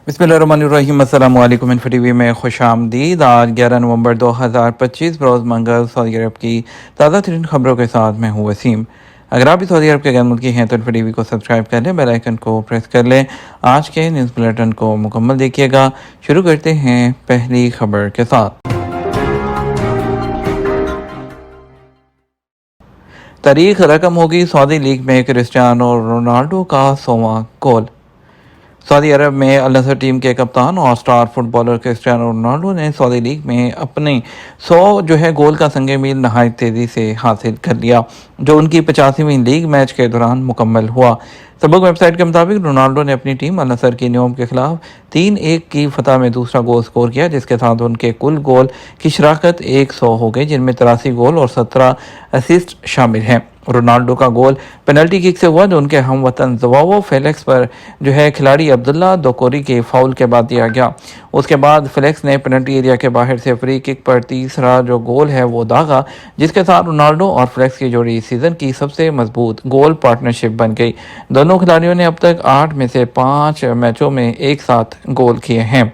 बिस्मिल्लाहिर्रहमानिर्रहीम। अस्सलामु अलैकुम। इन्फो टीवी में खुश आमदीद। आज 11 नवंबर 2025 बरोज़ मंगल सऊदी अरब की ताज़ा तरीन खबरों के साथ मैं हूँ वसीम। अगर आप भी सऊदी अरब के गैर मुल्की हैं तो इन्फो टीवी को सब्सक्राइब कर लें, बेल आइकन को प्रेस कर लें। आज के न्यूज़ बुलेटिन को मुकम्मल देखिएगा। शुरू करते हैं पहली खबर के साथ। तारीख रकम होगी सऊदी लीग में क्रिस्टियानो रोनाल्डो का 100वां गोल। सऊदी अरब में अल नसर टीम के कप्तान और स्टार फुटबॉलर क्रिस्टियानो रोनाल्डो ने सऊदी लीग में अपने 100 गोल का संग मील नहायत तेज़ी से हासिल कर लिया, जो उनकी 85वीं लीग मैच के दौरान मुकम्मल हुआ। सबक वेबसाइट के मुताबिक रोनाल्डो ने अपनी टीम अल नसर की न्योम के खिलाफ 3-1 की फतह में दूसरा गोल स्कोर किया, जिसके साथ उनके कुल गोल की शराकत 100 हो गई, जिनमें 83 गोल और 17 असिस्ट शामिल हैं। रोनाल्डो का गोल पेनल्टी किक से हुआ, जो उनके हम वतन जवाओ फेलिक्स पर खिलाड़ी अब्दुल्ला दोकोरी के फाउल के बाद दिया गया। उसके बाद फेलिक्स ने पेनल्टी एरिया के बाहर से फ्री किक पर तीसरा जो गोल है वो दागा, जिसके साथ रोनाल्डो और फेलिक्स की जोड़ी इस सीज़न की सबसे मजबूत गोल पार्टनरशिप बन गई। दोनों खिलाड़ियों ने अब तक 8 में से 5 मैचों में एक साथ गोल किए हैं।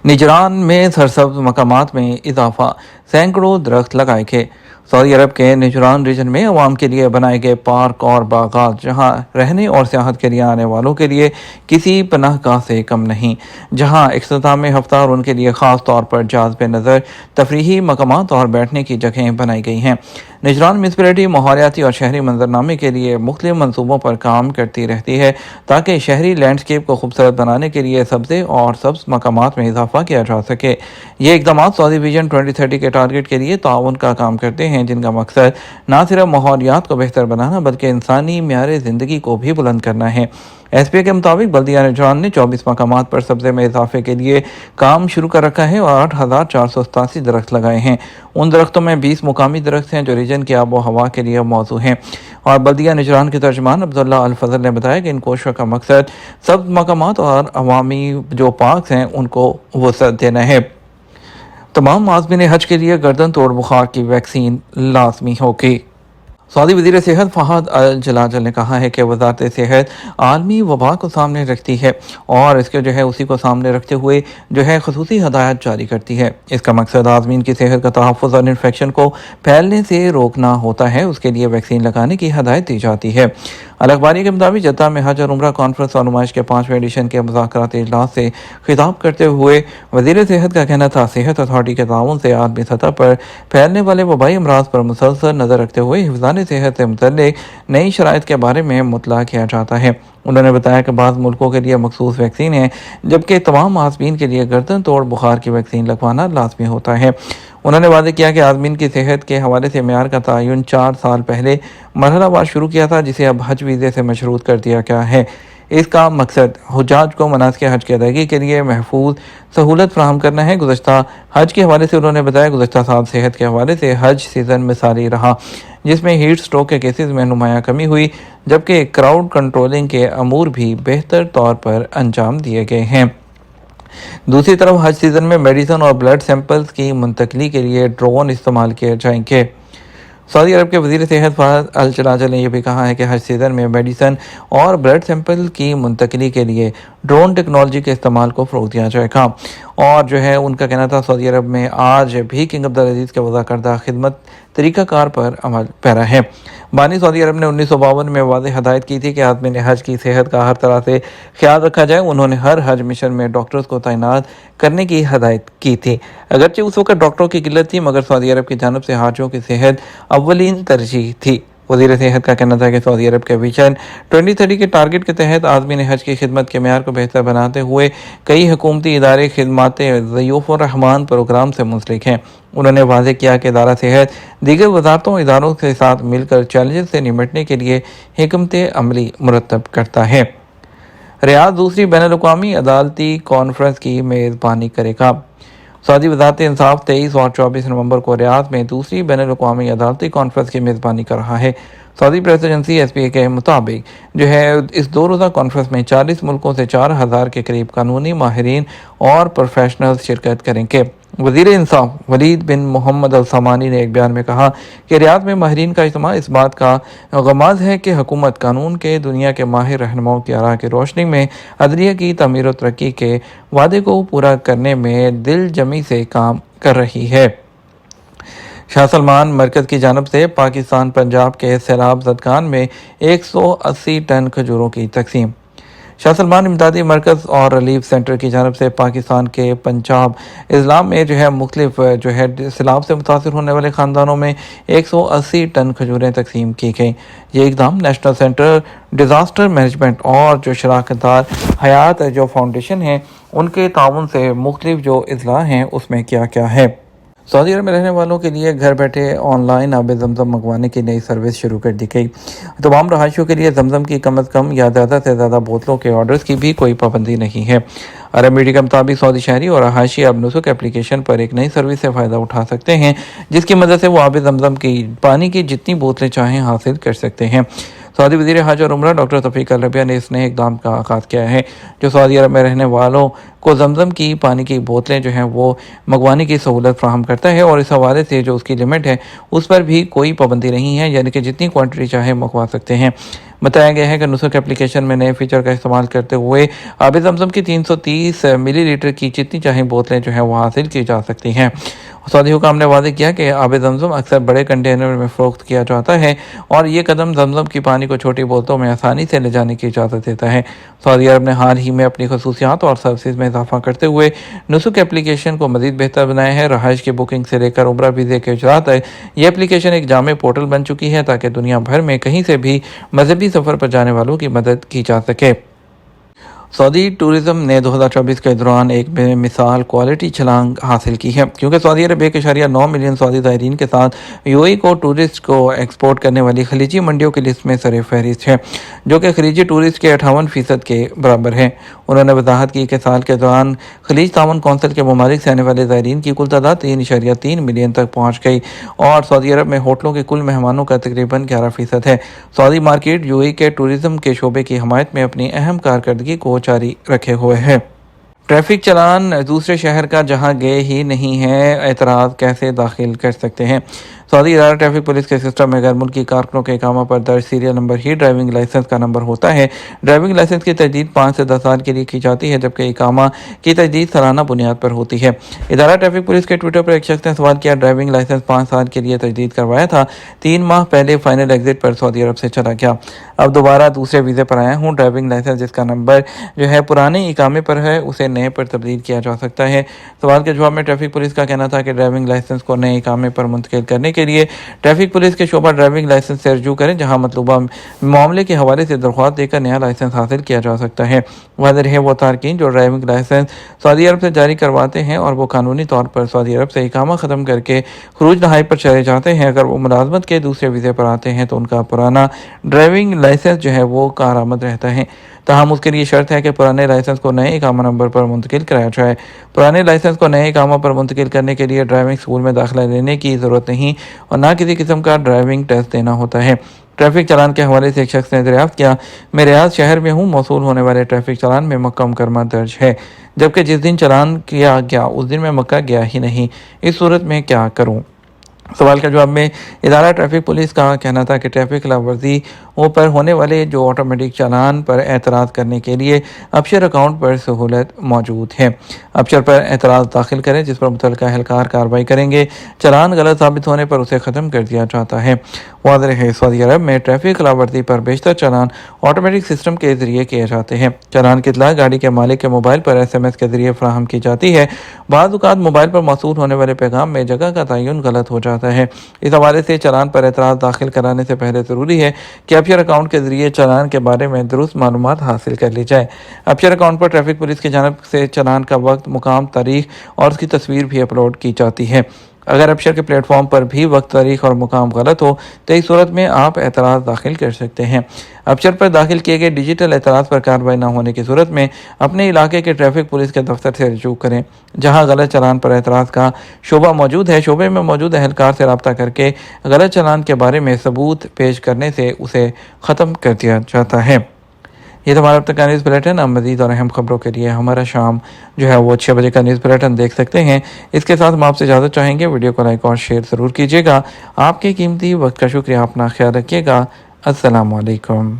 निजरान में सरसब्ज मकामात में इजाफा, सैकड़ों दरख्त लगाए गए। सऊदी अरब के निजरान रीजन में अवाम के लिए बनाए गए पार्क और बागात जहां रहने और सियाहत के लिए आने वालों के लिए किसी पनाहगाह से कम नहीं, जहां इख्तिताम हफ्ता और उनके लिए ख़ास तौर पर जाज़ब नज़र तफरीही मकामात और बैठने की जगहें बनाई गई हैं। निजरान म्यूनसिपैलिटी माहौलियाती और शहरी मंजरनामे के लिए मुख्तलिफ मनसूबों पर काम करती रहती है, ताकि शहरी लैंडस्केप को खूबसूरत बनाने के लिए सब्ज़े और सब्ज़ मकामात में इजाफा किया जा सके। ये इक़दाम सऊदी विजन 2030 के टारगेट के लिए ताउन का काम करते हैं, जिनका मकसद न सिर्फ माहौलियात को बेहतर बनाना बल्कि इंसानी म्यार ज़िंदगी को भी बुलंद करना है। एसपीए के मुताबिक बल्दिया निजरान ने 24 मकामात पर सब्ज़े में इजाफे के लिए काम शुरू कर रखा है और 8,487 दरख्त लगाए हैं। उन दरख्तों में 20 मुकामी दरख्त हैं जो रीजन की आबो हवा के लिए मौजू हैं। और बल्दिया निजरान के तर्जमान अब्दुल्ला अल फजल ने बताया कि इन कोशिशों का मकसद सब्ज़ मकामात और अवामी जो पार्क हैं उनको वसअत देना है। तमाम आज़मीन हज के लिए गर्दन तोड़ बुखार की वैक्सीन लाजमी होगी। सऊदी वज़ीर सेहत फ़हद अल जलाजल ने कहा है कि वज़ारत सेहत आलमी वबा को सामने रखती है और इसके उसी को सामने रखते हुए ख़ुसूसी हदायत जारी करती है। इसका मकसद आज़मीन की सेहत का तहफ़्फ़ुज़ और इन्फेक्शन को फैलने से रोकना होता है। उसके लिए वैक्सीन लगाने की हदायत दी जाती है। अल अखबारी के मुताबिक जद्दा में हज और उम्रा कॉन्फ्रेंस और नुमाइश के 5वें एडिशन के मुज़ाकराती इजलास से खिताब करते हुए वज़ीर सेहत का कहना था, सेहत अथॉरिटी के ताउन से आलमी सतह पर फैलने वाले वबाई अमराज पर मुसलसल नज़र रखते हुए हिफ़्ज़ान सेहत से मुतल्लिक़ नई शराइत के बारे में मुतला किया जाता है। उन्होंने बताया कि बाज़ मुल्कों के लिए मखसूस वैक्सीन है, जबकि तमाम आज़मीन के लिए गर्दन तोड़ बुखार की वैक्सीन लगवाना लाजमी होता है। उन्होंने वादे किया कि आज़मीन की सेहत के हवाले से म्यार का तयन 4 साल पहले मरहलावार शुरू किया था, जिसे अब हज वीज़े से मशरूत कर दिया गया है। इसका मकसद हुज्जाज को मनासिक हज की अदायगी के लिए महफूज सहूलत फराहम करना है। गुज़श्ता हज के हवाले से उन्होंने बताया, गुज़श्ता साल सेहत के हवाले से हज सीज़न मिसाली रहा, जिसमें हीट स्ट्रोक के केसेस में नुमायाँ कमी हुई, जबकि क्राउड कंट्रोलिंग के अमूर भी बेहतर तौर पर अंजाम दिए गए हैं। दूसरी तरफ हज सीज़न में मेडिसिन और ब्लड सैंपल्स की मुंतकली के लिए ड्रोन इस्तेमाल किए जाएंगे। सऊदी अरब के वज़ीर सेहत फ़हद अल जलाजल ने यह भी कहा है कि हज सीज़न में मेडिसिन और ब्लड सैंपल की मुंतकली के लिए ड्रोन टेक्नोलॉजी के इस्तेमाल को फ़रोग़ दिया जाएगा। और उनका कहना था, सऊदी अरब में आज भी किंग अब्दुल अज़ीज़ के वज़ा करदा खिदमत तरीक़ाकार पर अमल पैरा है। बानी सऊदी अरब ने 1952 में वाज़ेह हदायत की थी कि आदमी हज की सेहत का हर तरह से ख्याल रखा जाए। उन्होंने हर हज मिशन में डॉक्टर्स को तैनात करने की हदायत की थी। अगरचे उस वक्त डॉक्टरों की किल्लत थी, मगर सऊदी अरब की जानब से हाजियों की सेहत अव्वलीन तरजीह थी। वज़ीर सेहत का कहना था कि सऊदी अरब के विजन 2030 के टारगेट के तहत आज़मीन हज की खिदमत के म्यार को बेहतर बनाते हुए कई हुकूमती इदारे खिदमत ज़ियाफ़ुर रहमान प्रोग्राम से मुंसलिक हैं। उन्होंने वाज़ेह किया कि इदारा सेहत दीगर वज़ारतों इदारों के साथ मिलकर चैलेंज से निपटने के लिए हिकमत अमली मुरतब करता है। रियाद दूसरी बैनुल-अक़वामी अदालती कॉन्फ्रेंस की मेज़बानी करेगा। सऊदी वज़ारत इंसाफ 23 और 24 नवंबर को रियाद में दूसरी बैनुल-अक़वामी अदालती कॉन्फ्रेंस की मेज़बानी कर रहा है। सऊदी प्रेस एजेंसी एसपीए के मुताबिक इस 2 रोज़ा कॉन्फ्रेंस में 40 मुल्कों से 4,000 के करीब कानूनी माहिरीन और प्रोफेशनल्स शिरकत करेंगे। वज़ीर इंसाफ वलीद बिन मोहम्मद अल समानी ने एक बयान में कहा कि रियाद में माहिरीन का इज्तिमा इस बात का गमाज़ है कि हुकूमत कानून के दुनिया के माहिर रहनुमाओं की आरा की रोशनी में अदलिया की तमीर व तरक्की के वादे को पूरा करने में दिल जमी से काम कर रही है। शाह सलमान मरकज़ की जानब से पाकिस्तान पंजाब के सैलाब ज़दगान में 180 टन खजूरों की तकसीम। शाह सलमान इमदादी मरकज़ और रिलीफ सेंटर की जानब से पाकिस्तान के पंजाब इस्लाम में मुख्तलिफ सैलाब से मुतासर होने वाले ख़ानदानों में 180 टन खजूरें तकसीम की गई। ये इकदाम नेशनल सेंटर डिज़ास्टर मैनेजमेंट और शराकतदार हयात फाउंडेशन है उनके ताउन से मुख्तलिफ अजला हैं उसमें क्या क्या है। सऊदी अरब में रहने वालों के लिए घर बैठे ऑनलाइन आब ज़मज़म मंगवाने की नई सर्विस शुरू कर दी गई। तमाम रहायशियों के लिए ज़मज़म की कम अज़ कम या ज़्यादा से ज़्यादा बोतलों के ऑर्डर्स की भी कोई पाबंदी नहीं है। अरब मीडिया के मुताबिक सऊदी शहरी और रहायशी अब नुसुक एप्लीकेशन पर एक नई सर्विस से फ़ायदा उठा सकते हैं जिसकी मदद से वो आब ज़मज़म की पानी की जितनी बोतलें चाहें हासिल कर सकते हैं। सऊदी वज़ीर हज और उम्रा डॉक्टर तौफीक अल रबिया ने इस नए इक़दाम का आगाज़ किया है जो सऊदी अरब में रहने वालों को ज़मज़म की पानी की बोतलें वो मंगवाने की सहूलत फ्राहम करता है और इस हवाले से जो उसकी लिमिट है उस पर भी कोई पाबंदी नहीं है, यानी कि जितनी क्वांटिटी चाहे मंगवा सकते हैं। बताया गया है कि नुसुक एप्लीकेशन में नए फीचर का इस्तेमाल करते हुए आब ज़मज़म की 330 मिलीलीटर की जितनी चाहे बोतलें वो हासिल की जा सकती हैं। सऊदी हुकाम ने वादे किया कि आब ज़मज़म अक्सर बड़े कंटेनर में फ़रोख्त किया जाता है और ये कदम ज़मज़म की पानी को छोटी बोतलों में आसानी से ले जाने की इजाज़त देता है। सऊदी अरब ने हाल ही में अपनी खसूसियात और सर्विस में इजाफा करते हुए नुसुक एप्लीकेशन को मज़ीद बेहतर बनाया है। रहायश की बुकिंग से लेकर उम्रा वीज़े के इजरा तक ये एप्लीकेशन एक जामे पोर्टल बन चुकी है ताकि दुनिया भर में कहीं से भी मजहबी सफ़र पर जाने वालों की मदद की जा सके। सऊदी टूरिज़्म ने 2024 के दौरान एक बेमिसाल क्वालिटी छलांग हासिल की है क्योंकि सऊदी अरब 1.9 मिलियन सऊदी ज़ायरीन के साथ यूएई को टूरिस्ट को एक्सपोर्ट करने वाली खलीजी मंडियों की लिस्ट में सर फहरिस्त है जो कि खलीजी टूरिस्ट के 58% के बराबर है। उन्होंने वजाहत की कि साल के दौरान खलीज तावन कौंसिल के ममालिक से आने वाले ज़ायरीन की कुल तादाद 3.3 मिलियन तक पहुँच गई और सऊदी अरब में होटलों के कुल मेहमानों का तकरीबन 11% है। सऊदी मार्केट यूएई के टूरिज़्म के शोबे की हमायत में अपनी अहम कारकर्दगी को जारी रखे हुए है। ट्रैफिक चालान दूसरे शहर का जहां गए ही नहीं है एतराज़ कैसे दाखिल कर सकते हैं। सऊदी इदारा ट्रैफिक पुलिस के सिस्टम में गैर मुल्की कारकुनों के इकामा पर दर्ज सीरियल नंबर ही ड्राइविंग लाइसेंस का नंबर होता है। ड्राइविंग लाइसेंस की तजदीद 5 से 10 साल के लिए की जाती है जबकि इकामा की तजदीद सालाना बुनियाद पर होती है। इदारा ट्रैफिक पुलिस के ट्विटर पर एक शख्स ने सवाल किया, ड्राइविंग लाइसेंस 5 साल के लिए तजदीद करवाया था, 3 माह पहले फाइनल एग्जिट पर सऊदी अरब से चला गया, अब दोबारा दूसरे वीज़े पर आया हूँ। ड्राइविंग लाइसेंस जिसका नंबर पुराने इकामे पर है उसे नए पर तब्दील किया जा सकता है। सवाल के जवाब में ट्रैफिक पुलिस का कहना था कि ड्राइविंग लाइसेंस को नए इकामे पर मुंतकिल करने के लिए ट्रैफिक पुलिस के शोबा ड्राइविंग लाइसेंस से रजू करें जहां मतलूबा मामले के हवाले से दरख्वास्त देकर नया लाइसेंस हासिल किया जा सकता है। वाज़ेह रहे वो तारकीन जो ड्राइविंग लाइसेंस सऊदी अरब से जारी करवाते हैं और वो कानूनी तौर पर सऊदी अरब से इकामा ख़त्म करके खरूज नहाई पर चले जाते हैं, अगर वो मुलाजमत के दूसरे वीज़े पर आते हैं तो उनका पुराना ड्राइविंग लाइसेंस वो कारआमद रहता है। तहम उसके लिए शर्त है कि पुराने लाइसेंस को नए इकामा नंबर पर मुंतकिल कराया जाए। पुराने लाइसेंस को नए इकामा पर मुंतकिल करने के लिए ड्राइविंग स्कूल में दाखिला लेने की ज़रूरत नहीं और ना किसी किस्म का ड्राइविंग टेस्ट देना होता है। ट्रैफिक चालान के हवाले से एक शख्स ने दरियाफ्त किया, मैं रियाद शहर में हूँ, मौसूल होने वाले ट्रैफिक चालान में मक्का मुकरमा दर्ज है, जबकि जिस दिन चालान किया गया उस दिन मैं मक्का गया ही नहीं, इस सूरत में क्या करूँ। सवाल के जवाब में इदारा ट्रैफिक पुलिस का कहना था कि ट्रैफिक खिलाफ वर्जी पर होने वाले ऑटोमेटिक चालान पर एतराज़ करने के लिए अबशर अकाउंट पर सहूलत मौजूद है। अबशर पर एतराज़ दाखिल करें जिस पर मुतल्लिका एहलकार कार्रवाई करेंगे। चालान गलत साबित होने पर उसे ख़त्म कर दिया जाता है। वाज़ेह है सऊदी अरब में ट्रैफिक खिलाफ वर्जी पर बेशतर चालान ऑटोमेटिक सिस्टम के ज़रिए किए जाते हैं। चालान की इत्तला गाड़ी के मालिक के मोबाइल पर SMS के ज़रिए फराहम की जाती है। बाज़ औक़ात मोबाइल पर मौसूल होने वाले पैगाम में जगह का तयन गलत हो जाता है। इस हवाले से चालान पर एतराज़ दाखिल कराने से पहले ज़रूरी है कि अबशर अकाउंट के ज़रिए चालान के बारे में दुरुस्त मालूमात हासिल कर ली जाए। अबशर अकाउंट पर ट्रैफिक पुलिस की जानिब से चालान का वक्त, मुकाम, तारीख और उसकी तस्वीर भी अपलोड की जाती है। अगर अबशर के प्लेटफॉर्म पर भी वक्त, तारीख और मुकाम गलत हो तो इस सूरत में आप एतराज़ दाखिल कर सकते हैं। अबशर पर दाखिल किए गए डिजिटल एतराज़ पर कार्रवाई न होने की सूरत में अपने इलाके के ट्रैफिक पुलिस के दफ्तर से रजू करें जहां गलत चालान पर एतराज़ का शोबा मौजूद है। शोबे में मौजूद एहलकार से रब्ता करके गलत चालान के बारे में सबूत पेश करने से उसे ख़त्म कर दिया जाता है। یہ تو ہمارا اب تک کا نیوز بلیٹن. اب مزید اور اہم خبروں کے لیے ہمارا شام جو ہے وہ 6 بجے کا نیوز بلیٹن دیکھ سکتے ہیں. اس کے ساتھ ہم آپ سے اجازت چاہیں گے. ویڈیو کو لائک اور شیئر ضرور کیجیے گا. آپ کے قیمتی وقت کا شکریہ. اپنا خیال رکھیے گا. السلام علیکم.